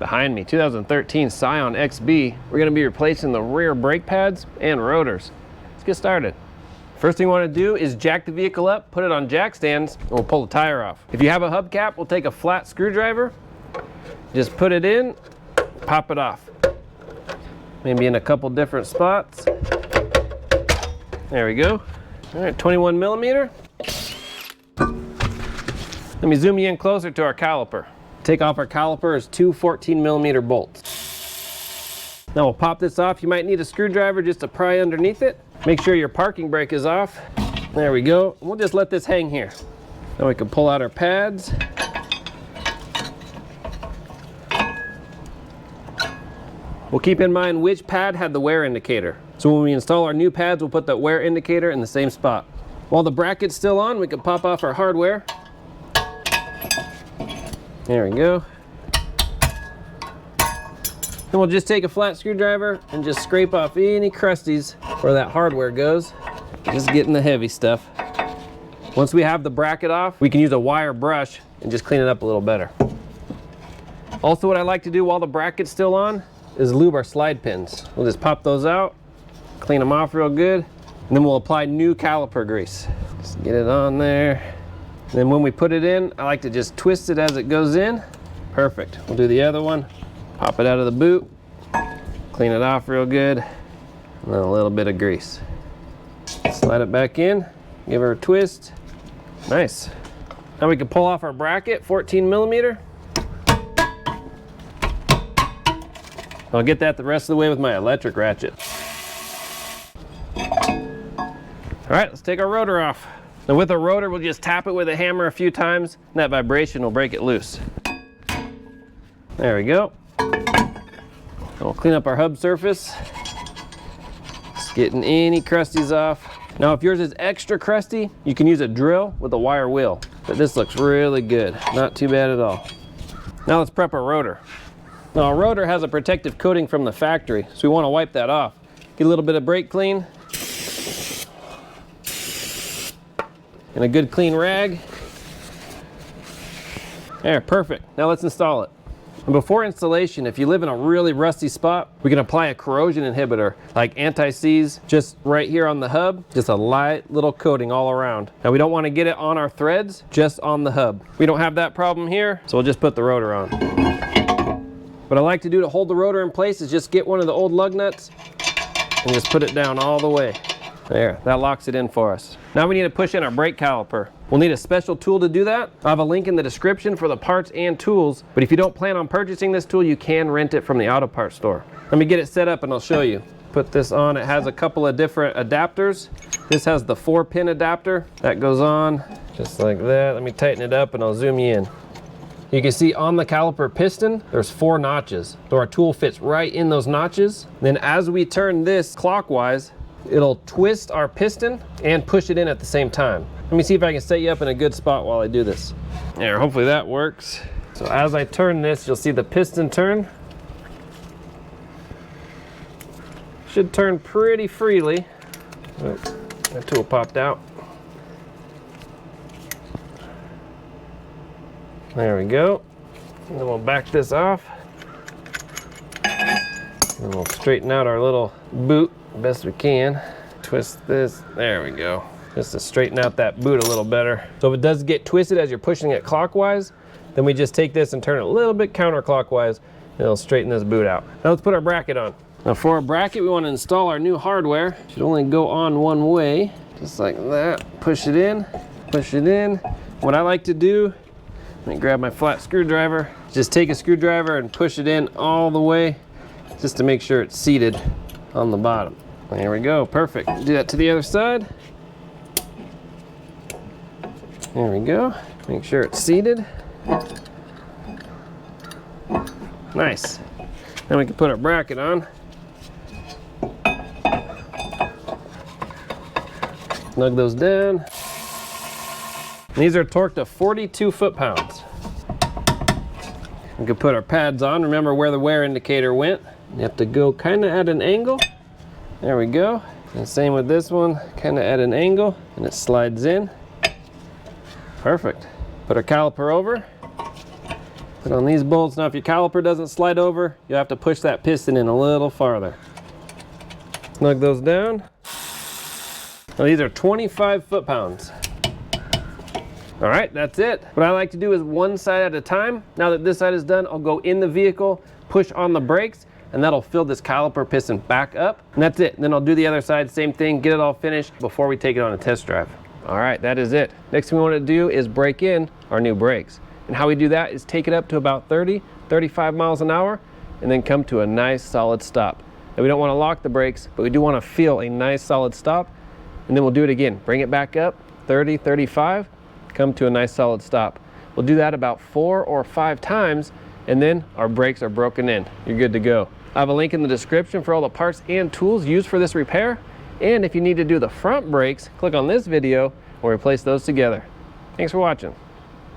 Behind me, 2013 Scion XB. We're gonna be replacing the rear brake pads and rotors. Let's get started. First thing we want to do is jack the vehicle up, put it on jack stands, and we'll pull the tire off. If you have a hubcap, we'll take a flat screwdriver, just put it in, pop it off. Maybe in a couple different spots. There we go. All right, 21 millimeter. Let me zoom you in closer to our caliper. Take off our caliper is two 14 millimeter bolts. Now we'll pop this off. You might need a screwdriver just to pry underneath it. Make sure your parking brake is off. There we go. We'll just let this hang here. Now we can pull out our pads. We'll keep in mind which pad had the wear indicator. So when we install our new pads, we'll put the wear indicator in the same spot. While the bracket's still on, we can pop off our hardware. There we go. Then we'll just take a flat screwdriver and just scrape off any crusties where that hardware goes. Just getting the heavy stuff. Once we have the bracket off, we can use a wire brush and just clean it up a little better. Also, what I like to do while the bracket's still on is lube our slide pins. We'll just pop those out, clean them off real good, and then we'll apply new caliper grease. Just get it on there. And then when we put it in, I like to just twist it as it goes in. Perfect. We'll do the other one. Pop it out of the boot, clean it off real good, and then a little bit of grease. Slide it back in, give her a twist. Nice. Now we can pull off our bracket, 14 millimeter. I'll get that the rest of the way with my electric ratchet. All right, let's take our rotor off. Now with a rotor, we'll just tap it with a hammer a few times, and that vibration will break it loose. There we go. We'll clean up our hub surface. Just getting any crusties off. Now if yours is extra crusty, you can use a drill with a wire wheel. But this looks really good, not too bad at all. Now let's prep our rotor. Now our rotor has a protective coating from the factory, so we want to wipe that off. Get a little bit of brake clean. And a good clean rag. There, perfect. Now let's install it. And before installation, if you live in a really rusty spot, we can apply a corrosion inhibitor like anti-seize just right here on the hub, just a light little coating all around. Now we don't want to get it on our threads, just on the hub. We don't have that problem here, so we'll just put the rotor on. What I like to do to hold the rotor in place is just get one of the old lug nuts and just put it down all the way. There, that locks it in for us. Now we need to push in our brake caliper. We'll need a special tool to do that. I have a link in the description for the parts and tools, but if you don't plan on purchasing this tool, you can rent it from the auto parts store. Let me get it set up and I'll show you. Put this on, it has a couple of different adapters. This has the 4-pin adapter. That goes on just like that. Let me tighten it up and I'll zoom you in. You can see on the caliper piston, there's 4 notches. So our tool fits right in those notches. Then as we turn this clockwise, it'll twist our piston and push it in at the same time. Let me see if I can set you up in a good spot while I do this. There, hopefully that works. So as I turn this, you'll see the piston turn. Should turn pretty freely. Oh, that tool popped out. There we go. And then we'll back this off. And we'll straighten out our little boot best we can. Twist this, there we go. Just to straighten out that boot a little better. So if it does get twisted as you're pushing it clockwise, then we just take this and turn it a little bit counterclockwise and it'll straighten this boot out. Now let's put our bracket on. Now for our bracket, we want to install our new hardware. It should only go on one way, just like that. Push it in, push it in. What I like to do, let me grab my flat screwdriver, just take a screwdriver and push it in all the way, just to make sure it's seated on the bottom. There we go, perfect. Do that to the other side. There we go. Make sure it's seated. Nice. Then we can put our bracket on. Snug those down. These are torqued to 42 foot-pounds. We can put our pads on. Remember where the wear indicator went. You have to go kind of at an angle. There we go. And same with this one, kind of at an angle, and it slides in. Perfect. Put our caliper over. Put on these bolts. Now if your caliper doesn't slide over, you'll have to push that piston in a little farther. Snug those down. Now these are 25 foot-pounds. All right, that's it. What I like to do is one side at a time. Now that this side is done, I'll go in the vehicle, push on the brakes, and that'll fill this caliper piston back up. And that's it. And then I'll do the other side, same thing, get it all finished before we take it on a test drive. All right, that is it. Next thing we want to do is break in our new brakes. And how we do that is take it up to about 30, 35 miles an hour, and then come to a nice solid stop. And we don't want to lock the brakes, but we do want to feel a nice solid stop. And then we'll do it again. Bring it back up, 30, 35, come to a nice solid stop. We'll do that about 4 or 5 times, and then our brakes are broken in. You're good to go. I have a link in the description for all the parts and tools used for this repair. And if you need to do the front brakes, click on this video and we'll replace those together. Thanks for watching.